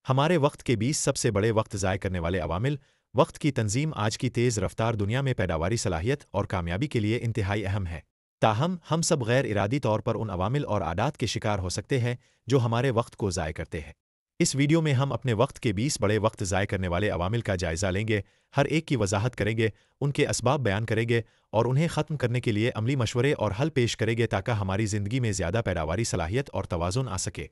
ہمارے وقت کے 20 سب سے بڑے وقت ضائع کرنے والے عوامل۔ وقت کی تنظیم آج کی تیز رفتار دنیا میں پیداواری صلاحیت اور کامیابی کے لیے انتہائی اہم ہے۔ تاہم ہم سب غیر ارادی طور پر ان عوامل اور عادات کے شکار ہو سکتے ہیں جو ہمارے وقت کو ضائع کرتے ہیں۔ اس ویڈیو میں ہم اپنے وقت کے 20 بڑے وقت ضائع کرنے والے عوامل کا جائزہ لیں گے، ہر ایک کی وضاحت کریں گے، ان کے اسباب بیان کریں گے اور انہیں ختم کرنے کے لیے عملی مشورے اور حل پیش کریں گے تاکہ ہماری زندگی میں زیادہ پیداواری صلاحیت اور توازن آ سکے۔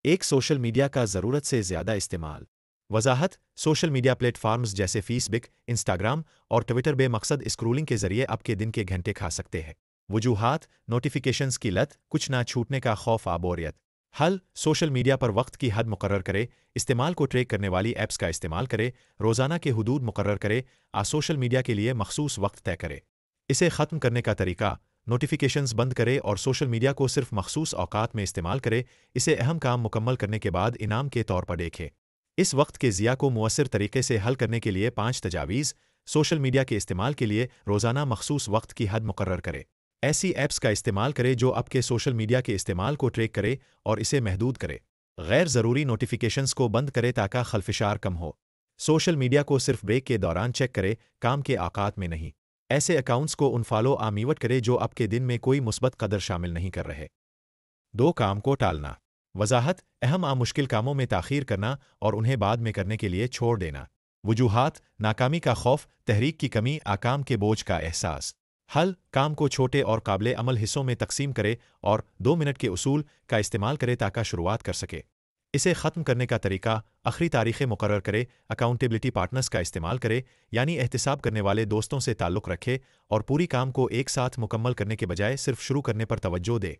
ایک سوشل میڈیا کا ضرورت سے زیادہ استعمال۔ وضاحت: سوشل میڈیا پلیٹ فارمز جیسے فیس بک، انسٹاگرام اور ٹویٹر بے مقصد اسکرولنگ کے ذریعے آپ کے دن کے گھنٹے کھا سکتے ہیں۔ وجوہات: نوٹیفیکیشنز کی لت، کچھ نہ چھوٹنے کا خوف، بوریت۔ حل: سوشل میڈیا پر وقت کی حد مقرر کرے، استعمال کو ٹریک کرنے والی ایپس کا استعمال کرے، روزانہ کے حدود مقرر کرے، سوشل میڈیا کے لیے مخصوص وقت طے کرے۔ اسے ختم کرنے کا طریقہ: نوٹیفیکیشنز بند کرے اور سوشل میڈیا کو صرف مخصوص اوقات میں استعمال کرے، اسے اہم کام مکمل کرنے کے بعد انعام کے طور پر دیکھے۔ اس وقت کے ضیاع کو مؤثر طریقے سے حل کرنے کے لیے 5 تجاویز۔ سوشل میڈیا کے استعمال کے لیے روزانہ مخصوص وقت کی حد مقرر کرے۔ ایسی ایپس کا استعمال کرے جو آپ کے سوشل میڈیا کے استعمال کو ٹریک کرے اور اسے محدود کرے۔ غیر ضروری نوٹیفیکیشنز کو بند کرے تاکہ خلفشار کم ہو۔ سوشل میڈیا کو صرف بریک کے دوران چیک کرے، کام کے اوقات میں نہیں۔ ایسے اکاؤنٹس کو انفالو میوٹ کرے جو آپ کے دن میں کوئی مثبت قدر شامل نہیں کر رہے۔ 2 کام کو ٹالنا۔ وضاحت: اہم مشکل کاموں میں تاخیر کرنا اور انہیں بعد میں کرنے کے لیے چھوڑ دینا۔ وجوہات: ناکامی کا خوف، تحریک کی کمی، کام کے بوجھ کا احساس۔ حل: کام کو چھوٹے اور قابل عمل حصوں میں تقسیم کرے اور 2 منٹ کے اصول کا استعمال کرے تاکہ شروعات کر سکے۔ اسے ختم کرنے کا طریقہ: آخری تاریخیں مقرر کرے، اکاؤنٹیبلٹی پارٹنرز کا استعمال کرے، یعنی احتساب کرنے والے دوستوں سے تعلق رکھے اور پوری کام کو ایک ساتھ مکمل کرنے کے بجائے صرف شروع کرنے پر توجہ دے۔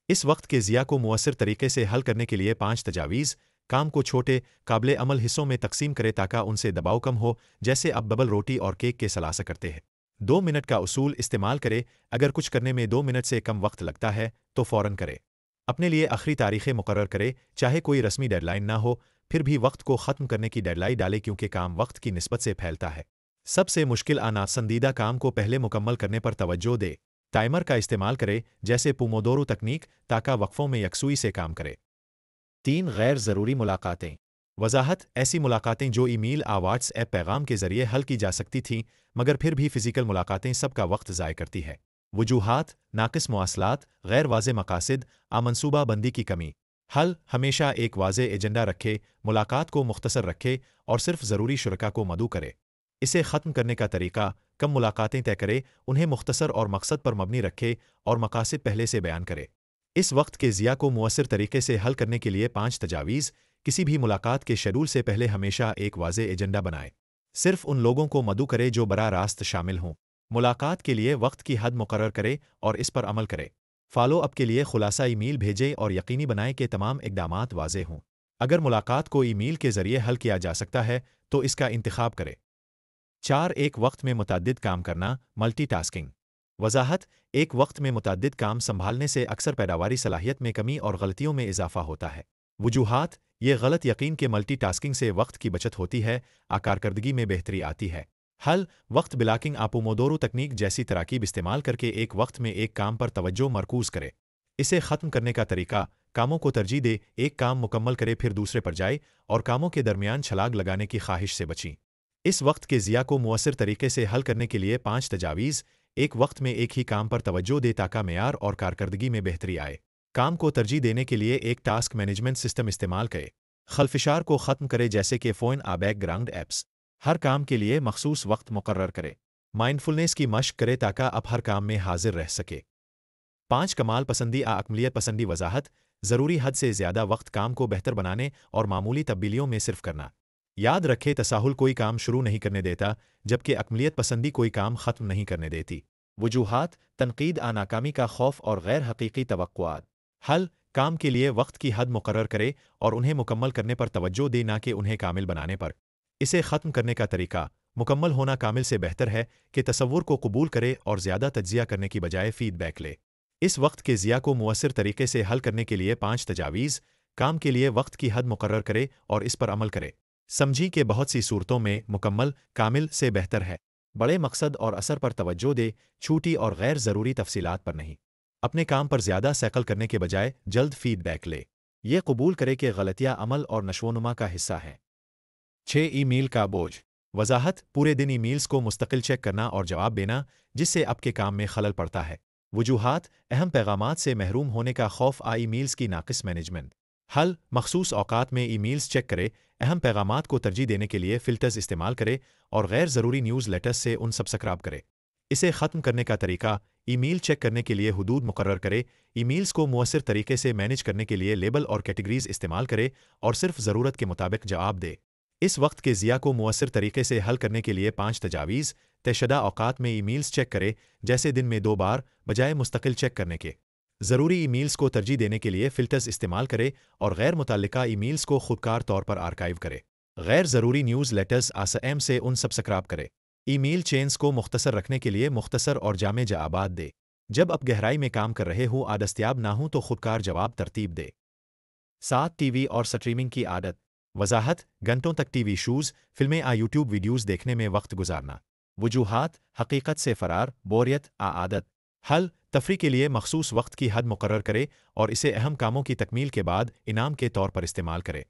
اس وقت کے ضیاع کو مؤثر طریقے سے حل کرنے کے لیے 5 تجاویز۔ کام کو چھوٹے، قابل عمل حصوں میں تقسیم کرے تاکہ ان سے دباؤ کم ہو، جیسے آپ ببل روٹی اور کیک کے سلاسہ کرتے ہیں۔ 2 منٹ کا اصول استعمال کرے، اگر کچھ کرنے میں 2 منٹ سے کم وقت لگتا ہے تو فوراً کرے۔ اپنے لیے آخری تاریخیں مقرر کرے، چاہے کوئی رسمی ڈیڈ لائن نہ ہو، پھر بھی وقت کو ختم کرنے کی ڈیڈ لائن ڈالے کیونکہ کام وقت کی نسبت سے پھیلتا ہے۔ سب سے مشکل ناپسندیدہ کام کو پہلے مکمل کرنے پر توجہ دے۔ ٹائمر کا استعمال کرے، جیسے پومودورو تکنیک، تاکہ وقفوں میں یکسوئی سے کام کرے۔ 3 غیر ضروری ملاقاتیں۔ وضاحت: ایسی ملاقاتیں جو ای میل، واٹس ایپ پیغام کے ذریعے حل کی جا سکتی تھیں، مگر پھر بھی فزیکل ملاقاتیں سب کا وقت ضائع کرتی ہے۔ وجوہات: ناقص مواصلات، غیر واضح مقاصد، منصوبہ بندی کی کمی۔ حل: ہمیشہ ایک واضح ایجنڈا رکھے، ملاقات کو مختصر رکھے اور صرف ضروری شرکاء کو مدعو کرے۔ اسے ختم کرنے کا طریقہ: کم ملاقاتیں طے کرے، انہیں مختصر اور مقصد پر مبنی رکھے اور مقاصد پہلے سے بیان کرے۔ اس وقت کے ضیاع کو مؤثر طریقے سے حل کرنے کے لیے 5 تجاویز۔ کسی بھی ملاقات کے شیڈول سے پہلے ہمیشہ ایک واضح ایجنڈا بنائے۔ صرف ان لوگوں کو مدعو کرے جو براہ راست شامل ہوں۔ ملاقات کے لیے وقت کی حد مقرر کرے اور اس پر عمل کرے۔ فالو اپ کے لیے خلاصہ ای میل بھیجے اور یقینی بنائیں کہ تمام اقدامات واضح ہوں۔ اگر ملاقات کو ای میل کے ذریعے حل کیا جا سکتا ہے تو اس کا انتخاب کرے۔ 4 ایک وقت میں متعدد کام کرنا، ملٹی ٹاسکنگ۔ وضاحت: ایک وقت میں متعدد کام سنبھالنے سے اکثر پیداواری صلاحیت میں کمی اور غلطیوں میں اضافہ ہوتا ہے۔ وجوہات: یہ غلط یقین کہ ملٹی ٹاسکنگ سے وقت کی بچت ہوتی ہے، کارکردگی میں بہتری آتی ہے۔ حل: وقت بلاکنگ، پومودورو تکنیک جیسی تراکیب استعمال کر کے ایک وقت میں ایک کام پر توجہ مرکوز کرے۔ اسے ختم کرنے کا طریقہ: کاموں کو ترجیح دے، ایک کام مکمل کرے پھر دوسرے پر جائے اور کاموں کے درمیان چھلانگ لگانے کی خواہش سے بچیں۔ اس وقت کے ضیاع کو مؤثر طریقے سے حل کرنے کے لیے 5 تجاویز۔ ایک وقت میں ایک ہی کام پر توجہ دے تاکہ معیار اور کارکردگی میں بہتری آئے۔ کام کو ترجیح دینے کے لیے ایک ٹاسک مینجمنٹ سسٹم استعمال کرے۔ خلفشار کو ختم کرے جیسے کہ فون، بیک گراؤنڈ ایپس۔ ہر کام کے لیے مخصوص وقت مقرر کرے۔ مائنڈفلنس کی مشق کرے تاکہ آپ ہر کام میں حاضر رہ سکے۔ 5 کمال پسندی، عملیت پسندی۔ وضاحت: ضروری حد سے زیادہ وقت کام کو بہتر بنانے اور معمولی تبدیلیوں میں صرف کرنا۔ یاد رکھے، تساہل کوئی کام شروع نہیں کرنے دیتا، جبکہ عملیت پسندی کوئی کام ختم نہیں کرنے دیتی۔ وجوہات: تنقید، ناکامی کا خوف اور غیر حقیقی توقعات۔ حل: کام کے لیے وقت کی حد مقرر کرے اور انہیں مکمل کرنے پر توجہ دے، نہ کہ انہیں کامل بنانے پر۔ اسے ختم کرنے کا طریقہ: مکمل ہونا کامل سے بہتر ہے کہ تصور کو قبول کرے اور زیادہ تجزیہ کرنے کی بجائے فیڈ بیک لے۔ اس وقت کے ضیاع کو مؤثر طریقے سے حل کرنے کے لیے 5 تجاویز۔ کام کے لیے وقت کی حد مقرر کرے اور اس پر عمل کرے۔ سمجھی کہ بہت سی صورتوں میں مکمل کامل سے بہتر ہے۔ بڑے مقصد اور اثر پر توجہ دے، چھوٹی اور غیر ضروری تفصیلات پر نہیں۔ اپنے کام پر زیادہ سیکل کرنے کے بجائے جلد فیڈ بیک لے۔ یہ قبول کرے کہ غلطیاں عمل اور نشوونما کا حصہ ہیں۔ 6 ای میل کا بوجھ۔ وضاحت: پورے دن ای میلز کو مستقل چیک کرنا اور جواب دینا، جس سے آپ کے کام میں خلل پڑتا ہے۔ وجوہات: اہم پیغامات سے محروم ہونے کا خوف، ای میلز کی ناقص مینجمنٹ۔ حل: مخصوص اوقات میں ای میلز چیک کرے، اہم پیغامات کو ترجیح دینے کے لیے فلٹرز استعمال کرے اور غیر ضروری نیوز لیٹرز سے ان سبسکرائب کرے۔ اسے ختم کرنے کا طریقہ: ای میل چیک کرنے کے لیے حدود مقرر کرے، ای میلز کو مؤثر طریقے سے مینج کرنے کے لیے لیبل اور کیٹیگریز استعمال کرے اور صرف ضرورت کے مطابق جواب دے۔ اس وقت کے ضیاع کو مؤثر طریقے سے حل کرنے کے لیے 5 تجاویز: طے شدہ اوقات میں ای میلز چیک کرے، جیسے دن میں 2 بار، بجائے مستقل چیک کرنے کے۔ ضروری ای میلز کو ترجیح دینے کے لیے فلٹرز استعمال کرے اور غیر متعلقہ ای میلز کو خودکار طور پر آرکائیو کرے۔ غیر ضروری نیوز لیٹرز آسام سے ان سبسکرائب کرے۔ ای میل چینز کو مختصر رکھنے کے لیے مختصر اور جامع جوابات دے۔ جب آپ گہرائی میں کام کر رہے ہو، دستیاب نہ ہوں تو خودکار جواب ترتیب دے۔ 7 ٹی وی اور سٹریمنگ کی عادت۔ وضاحت: گھنٹوں تک ٹی وی شوز، فلمیں یوٹیوب ویڈیوز دیکھنے میں وقت گزارنا۔ وجوہات: حقیقت سے فرار، بوریت، عادت۔ حل: تفریح کے لیے مخصوص وقت کی حد مقرر کرے اور اسے اہم کاموں کی تکمیل کے بعد انعام کے طور پر استعمال کرے۔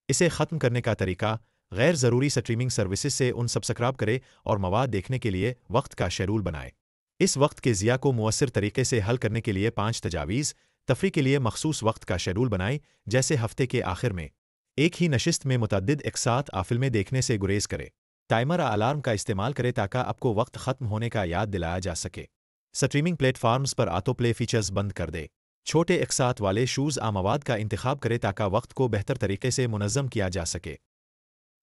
اسے ختم کرنے کا طریقہ: غیر ضروری سٹریمنگ سروسز سے ان سبسکرائب کرے اور مواد دیکھنے کے لیے وقت کا شیڈول بنائے۔ اس وقت کے ضیاع کو مؤثر طریقے سے حل کرنے کے لیے 5 تجاویز: تفریح کے لیے مخصوص وقت کا شیڈول بنائے، جیسے ہفتے کے آخر میں ایک ہی نشست میں متعدد ایک ساتھ فلمیں دیکھنے سے گریز کرے۔ ٹائمر الارم کا استعمال کرے تاکہ آپ کو وقت ختم ہونے کا یاد دلایا جا سکے۔ سٹریمنگ پلیٹ فارمز پر آٹو پلے فیچرز بند کر دے۔ چھوٹے ایک ساتھ والے شوز مواد کا انتخاب کرے تاکہ وقت کو بہتر طریقے سے منظم کیا جا سکے۔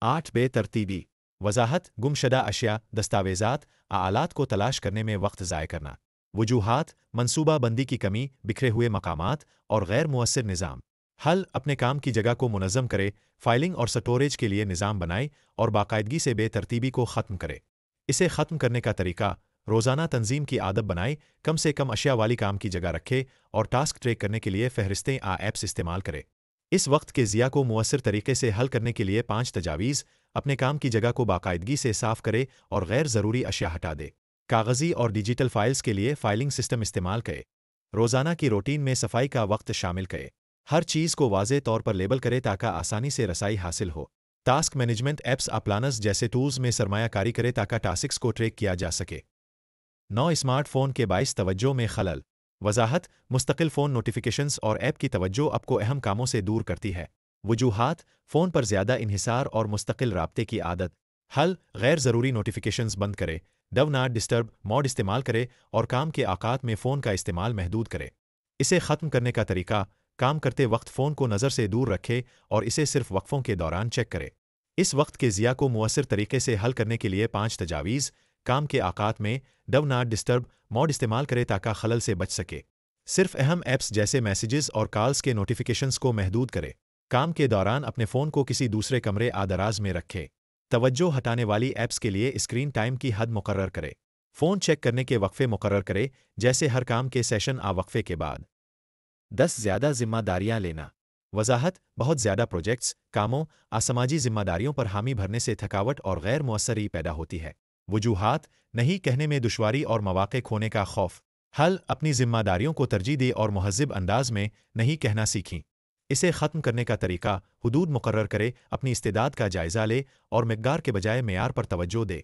8 بے ترتیبی۔ وضاحت: گم شدہ اشیاء، دستاویزات، آلات کو تلاش کرنے میں وقت ضائع کرنا۔ وجوہات: منصوبہ بندی کی کمی، بکھرے ہوئے مقامات اور غیر مؤثر نظام۔ حل: اپنے کام کی جگہ کو منظم کرے، فائلنگ اور سٹوریج کے لیے نظام بنائے اور باقاعدگی سے بے ترتیبی کو ختم کرے۔ اسے ختم کرنے کا طریقہ: روزانہ تنظیم کی عادت بنائے، کم سے کم اشیاء والی کام کی جگہ رکھے اور ٹاسک ٹریک کرنے کے لیے فہرستیں ایپس استعمال کرے۔ اس وقت کے ضیاع کو مؤثر طریقے سے حل کرنے کے لیے 5 تجاویز: اپنے کام کی جگہ کو باقاعدگی سے صاف کرے اور غیر ضروری اشیاء ہٹا دے۔ کاغذی اور ڈیجیٹل فائلز کے لیے فائلنگ سسٹم استعمال کرے۔ روزانہ کی روٹین میں صفائی کا وقت شامل کرے۔ ہر چیز کو واضح طور پر لیبل کرے تاکہ آسانی سے رسائی حاصل ہو۔ ٹاسک مینجمنٹ ایپس پلانرز جیسے ٹولز میں سرمایہ کاری کرے تاکہ ٹاسکس کو ٹریک کیا جا سکے۔ 9 اسمارٹ فون کے باعث توجہ میں خلل۔ وضاحت: مستقل فون نوٹیفیکیشنز اور ایپ کی توجہ آپ کو اہم کاموں سے دور کرتی ہے۔ وجوہات: فون پر زیادہ انحصار اور مستقل رابطے کی عادت۔ حل: غیر ضروری نوٹیفیکیشنز بند کرے، ڈو ناٹ ڈسٹرب موڈ استعمال کرے اور کام کے اوقات میں فون کا استعمال محدود کرے۔ اسے ختم کرنے کا طریقہ: کام کرتے وقت فون کو نظر سے دور رکھے اور اسے صرف وقفوں کے دوران چیک کرے۔ اس وقت کے ضیاع کو مؤثر طریقے سے حل کرنے کے لیے 5 تجاویز: کام کے اوقات میں ڈو ناٹ ڈسٹرب موڈ استعمال کرے تاکہ خلل سے بچ سکے۔ صرف اہم ایپس جیسے میسیجز اور کالز کے نوٹیفیکیشنز کو محدود کرے۔ کام کے دوران اپنے فون کو کسی دوسرے کمرے دراز میں رکھے۔ توجہ ہٹانے والی ایپس کے لیے اسکرین ٹائم کی حد مقرر کرے۔ فون چیک کرنے کے وقفے مقرر کرے، جیسے ہر کام کے سیشن وقفے کے بعد۔ 10 زیادہ ذمہ داریاں لینا۔ وضاحت: بہت زیادہ پروجیکٹس، کاموں، سماجی ذمہ داریوں پر حامی بھرنے سے تھکاوٹ اور غیر مؤثری پیدا ہوتی ہے۔ وجوہات: نہیں کہنے میں دشواری اور مواقع کھونے کا خوف۔ حل: اپنی ذمہ داریوں کو ترجیح دے اور مہذب انداز میں نہیں کہنا سیکھیں۔ اسے ختم کرنے کا طریقہ: حدود مقرر کرے، اپنی استعداد کا جائزہ لے اور مقدار کے بجائے معیار پر توجہ دے۔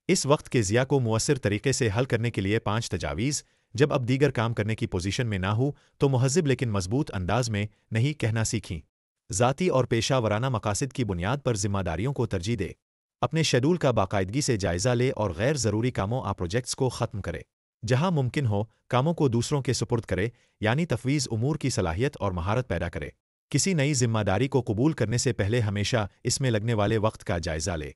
اس وقت کے ضیاع کو مؤثر طریقے سے حل کرنے کے لیے 5 تجاویز: جب اب دیگر کام کرنے کی پوزیشن میں نہ ہو تو مہذب لیکن مضبوط انداز میں نہیں کہنا سیکھیں۔ ذاتی اور پیشہ ورانہ مقاصد کی بنیاد پر ذمہ داریوں کو ترجیح دے۔ اپنے شیڈول کا باقاعدگی سے جائزہ لے اور غیر ضروری کاموں پروجیکٹس کو ختم کرے۔ جہاں ممکن ہو، کاموں کو دوسروں کے سپرد کرے، یعنی تفویض امور کی صلاحیت اور مہارت پیدا کرے۔ کسی نئی ذمہ داری کو قبول کرنے سے پہلے ہمیشہ اس میں لگنے والے وقت کا جائزہ لے۔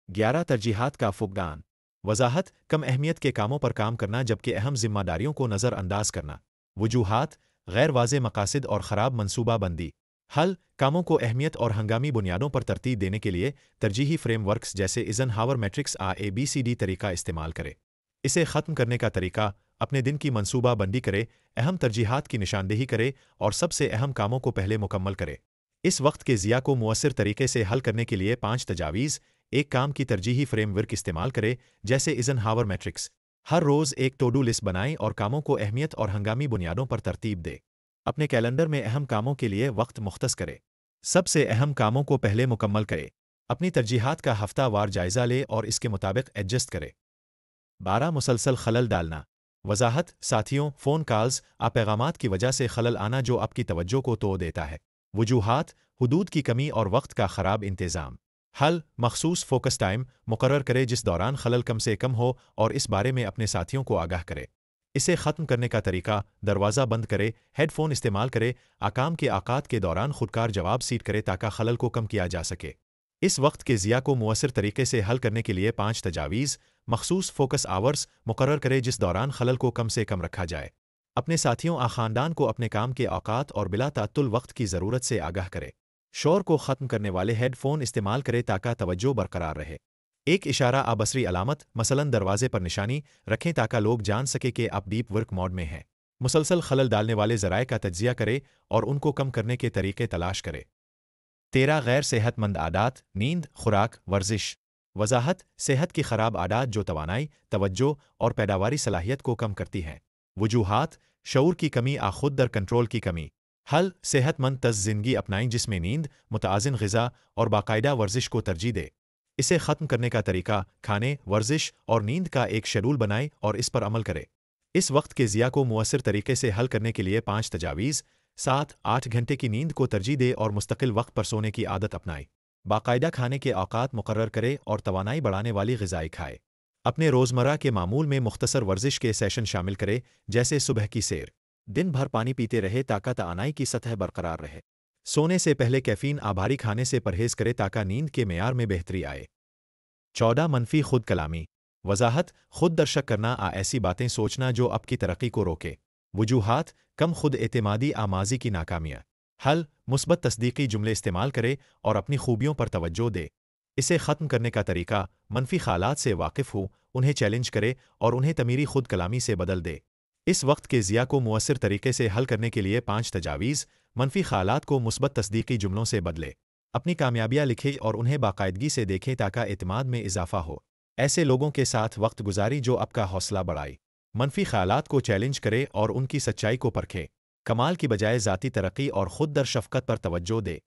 11 ترجیحات کا فقدان۔ وضاحت: کم اہمیت کے کاموں پر کام کرنا جبکہ اہم ذمہ داریوں کو نظر انداز کرنا۔ وجوہات: غیر واضح مقاصد اور خراب منصوبہ بندی۔ حل: کاموں کو اہمیت اور ہنگامی بنیادوں پر ترتیب دینے کے لیے ترجیحی فریم ورکس جیسے ایزنہاور میٹرکس ABCD طریقہ استعمال کرے۔ اسے ختم کرنے کا طریقہ: اپنے دن کی منصوبہ بندی کرے، اہم ترجیحات کی نشاندہی کرے اور سب سے اہم کاموں کو پہلے مکمل کرے۔ اس وقت کے ضیاع کو مؤثر طریقے سے حل کرنے کے لیے 5 تجاویز: ایک کام کی ترجیحی فریم ورک استعمال کرے، جیسے ایزنہاور میٹرکس۔ ہر روز ایک ٹو ڈو لسٹ بنائیں اور کاموں کو اہمیت اور ہنگامی بنیادوں پر ترتیب دے۔ اپنے کیلنڈر میں اہم کاموں کے لیے وقت مختص کرے۔ سب سے اہم کاموں کو پہلے مکمل کرے۔ اپنی ترجیحات کا ہفتہ وار جائزہ لے اور اس کے مطابق ایڈجسٹ کرے۔ 12 مسلسل خلل ڈالنا۔ وضاحت: ساتھیوں، فون کالز، پیغامات کی وجہ سے خلل آنا جو آپ کی توجہ کو توڑ دیتا ہے۔ وجوہات: حدود کی کمی اور وقت کا خراب انتظام۔ حل: مخصوص فوکس ٹائم مقرر کرے جس دوران خلل کم سے کم ہو اور اس بارے میں اپنے ساتھیوں کو آگاہ کرے۔ اسے ختم کرنے کا طریقہ: دروازہ بند کرے، ہیڈ فون استعمال کرے، کام کے اوقات کے دوران خودکار جواب سیٹ کرے تاکہ خلل کو کم کیا جا سکے۔ اس وقت کے ضیاع کو مؤثر طریقے سے حل کرنے کے لیے 5 تجاویز: مخصوص فوکس آورز مقرر کرے جس دوران خلل کو کم سے کم رکھا جائے۔ اپنے ساتھیوں خاندان کو اپنے کام کے اوقات اور بلا تعطل وقت کی ضرورت سے آگاہ کرے۔ شور کو ختم کرنے والے ہیڈ فون استعمال کرے تاکہ توجہ برقرار رہے۔ ایک اشارہ بصری علامت مثلاً دروازے پر نشانی رکھیں تاکہ لوگ جان سکیں کہ آپ ڈیپ ورک موڈ میں ہیں۔ مسلسل خلل ڈالنے والے ذرائع کا تجزیہ کرے اور ان کو کم کرنے کے طریقے تلاش کرے۔ 13 غیر صحت مند عادات: نیند، خوراک، ورزش۔ وضاحت: صحت کی خراب عادات جو توانائی، توجہ اور پیداواری صلاحیت کو کم کرتی ہیں۔ وجوہات: شعور کی کمی، خود در کنٹرول کی کمی۔ حل: صحت مند طرز زندگی اپنائیں جس میں نیند، متوازن غذا اور باقاعدہ ورزش کو ترجیح دے۔ اسے ختم کرنے کا طریقہ: کھانے، ورزش اور نیند کا ایک شیڈول بنائیں اور اس پر عمل کرے۔ اس وقت کے ضیاع کو مؤثر طریقے سے حل کرنے کے لیے 5 تجاویز: 7-8 گھنٹے کی نیند کو ترجیح دے اور مستقل وقت پر سونے کی عادت اپنائے۔ باقاعدہ کھانے کے اوقات مقرر کرے اور توانائی بڑھانے والی غذائیں کھائے۔ اپنے روزمرہ کے معمول میں مختصر ورزش کے سیشن شامل کرے جیسے صبح کی سیر۔ دن بھر پانی پیتے رہے تاکہ توانائی کی سطح برقرار رہے۔ سونے سے پہلے کیفین بھاری کھانے سے پرہیز کرے تاکہ نیند کے معیار میں بہتری آئے۔ 14 منفی خود کلامی۔ وضاحت: خود در شک کرنا، ایسی باتیں سوچنا جو آپ کی ترقی کو روکے۔ وجوہات: کم خود اعتمادی، ماضی کی ناکامیاں۔ حل: مثبت تصدیقی جملے استعمال کرے اور اپنی خوبیوں پر توجہ دے۔ اسے ختم کرنے کا طریقہ: منفی خیالات سے واقف ہو، انہیں چیلنج کرے اور انہیں تعمیری خود کلامی سے بدل دے۔ اس وقت کے ضیاع کو مؤثر طریقے سے حل کرنے کے لیے 5 تجاویز: منفی خیالات کو مثبت تصدیقی جملوں سے بدلے۔ اپنی کامیابیاں لکھیں اور انہیں باقاعدگی سے دیکھیں تاکہ اعتماد میں اضافہ ہو۔ ایسے لوگوں کے ساتھ وقت گزاری جو آپ کا حوصلہ بڑھائے۔ منفی خیالات کو چیلنج کرے اور ان کی سچائی کو پرکھے۔ کمال کی بجائے ذاتی ترقی اور خود در شفقت پر توجہ دے۔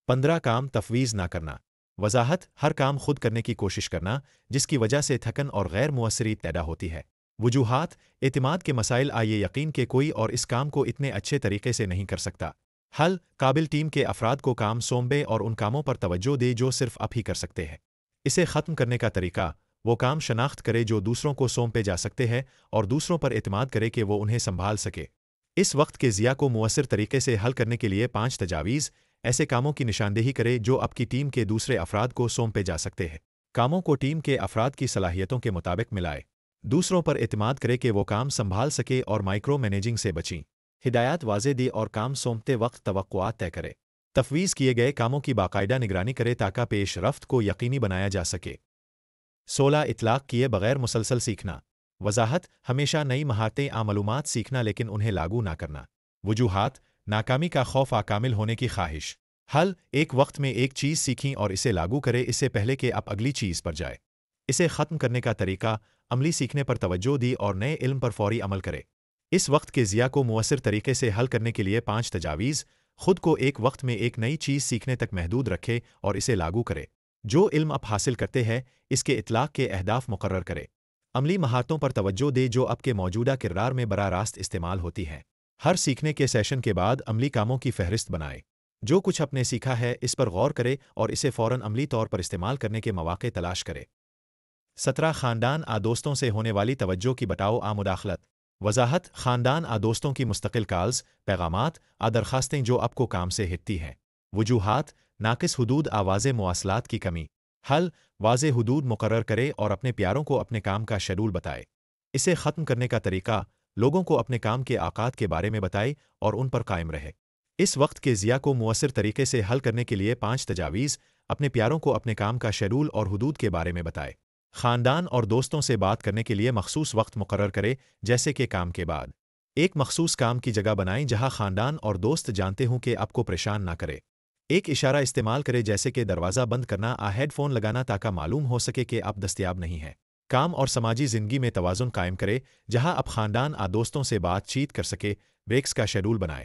15 کام تفویض نہ کرنا۔ وضاحت: ہر کام خود کرنے کی کوشش کرنا جس کی وجہ سے تھکن اور غیر مؤثریت پیدا ہوتی ہے۔ وجوہات: اعتماد کے مسائل، یہ یقین کہ کوئی اور اس کام کو اتنے اچھے طریقے سے نہیں کر سکتا۔ حل: قابل ٹیم کے افراد کو کام سونپے اور ان کاموں پر توجہ دے جو صرف آپ ہی کر سکتے ہیں۔ اسے ختم کرنے کا طریقہ: وہ کام شناخت کرے جو دوسروں کو سونپے جا سکتے ہیں اور دوسروں پر اعتماد کرے کہ وہ انہیں سنبھال سکے۔ اس وقت کے ضیاع کو مؤثر طریقے سے حل کرنے کے لیے 5 تجاویز: ایسے کاموں کی نشاندہی کرے جو آپ کی ٹیم کے دوسرے افراد کو سونپے جا سکتے ہیں۔ کاموں کو ٹیم کے افراد کی صلاحیتوں کے مطابق ملائے۔ دوسروں پر اعتماد کرے کہ وہ کام سنبھال سکے اور مائکرو مینیجنگ سے بچیں۔ ہدایات واضح دے اور کام سونپتے وقت توقعات طے کرے۔ تفویض کیے گئے کاموں کی باقاعدہ نگرانی کرے تاکہ پیش رفت کو یقینی بنایا جا سکے۔ 16 اطلاق کیے بغیر مسلسل سیکھنا۔ وضاحت: ہمیشہ نئی مہارتیں، معلومات سیکھنا لیکن انہیں لاگو نہ کرنا۔ وجوہات: ناکامی کا خوف، کامل ہونے کی خواہش۔ حل: ایک وقت میں ایک چیز سیکھیں اور اسے لاگو کرے اس سے پہلے کہ آپ اگلی چیز پر جائے۔ اسے ختم کرنے کا طریقہ: عملی سیکھنے پر توجہ دی اور نئے علم پر فوری عمل کرے۔ اس وقت کے ضیاع کو مؤثر طریقے سے حل کرنے کے لیے 5 تجاویز: خود کو ایک وقت میں ایک نئی چیز سیکھنے تک محدود رکھے اور اسے لاگو کرے۔ جو علم آپ حاصل کرتے ہیں اس کے اطلاق کے اہداف مقرر کرے۔ عملی مہارتوں پر توجہ دے جو آپ کے موجودہ کردار میں براہ راست استعمال ہوتی ہیں۔ ہر سیکھنے کے سیشن کے بعد عملی کاموں کی فہرست بنائے۔ جو کچھ آپ نے سیکھا ہے اس پر غور کرے اور اسے فوراً عملی طور پر استعمال کرنے کے مواقع تلاش کرے۔ 17 خاندان دوستوں سے ہونے والی توجہ کی بٹاؤ مداخلت۔ وضاحت: خاندان دوستوں کی مستقل کالز، پیغامات، درخواستیں جو آپ کو کام سے ہٹتی ہیں۔ وجوہات: ناقص حدود، واضح مواصلات کی کمی۔ حل: واضح حدود مقرر کرے اور اپنے پیاروں کو اپنے کام کا شیڈول بتائے۔ اسے ختم کرنے کا طریقہ: لوگوں کو اپنے کام کے اوقات کے بارے میں بتائے اور ان پر قائم رہے۔ اس وقت کے ضیاع کو مؤثر طریقے سے حل کرنے کے لیے 5 تجاویز: اپنے پیاروں کو اپنے کام کا شیڈول اور حدود کے بارے میں بتائے۔ خاندان اور دوستوں سے بات کرنے کے لیے مخصوص وقت مقرر کرے جیسے کہ کام کے بعد۔ ایک مخصوص کام کی جگہ بنائیں جہاں خاندان اور دوست جانتے ہوں کہ آپ کو پریشان نہ کرے۔ ایک اشارہ استعمال کرے جیسے کہ دروازہ بند کرنا، ہیڈ فون لگانا تاکہ معلوم ہو سکے کہ آپ دستیاب نہیں ہیں۔ کام اور سماجی زندگی میں توازن قائم کرے جہاں آپ خاندان دوستوں سے بات چیت کر سکے۔ بریکس کا شیڈول بنائے۔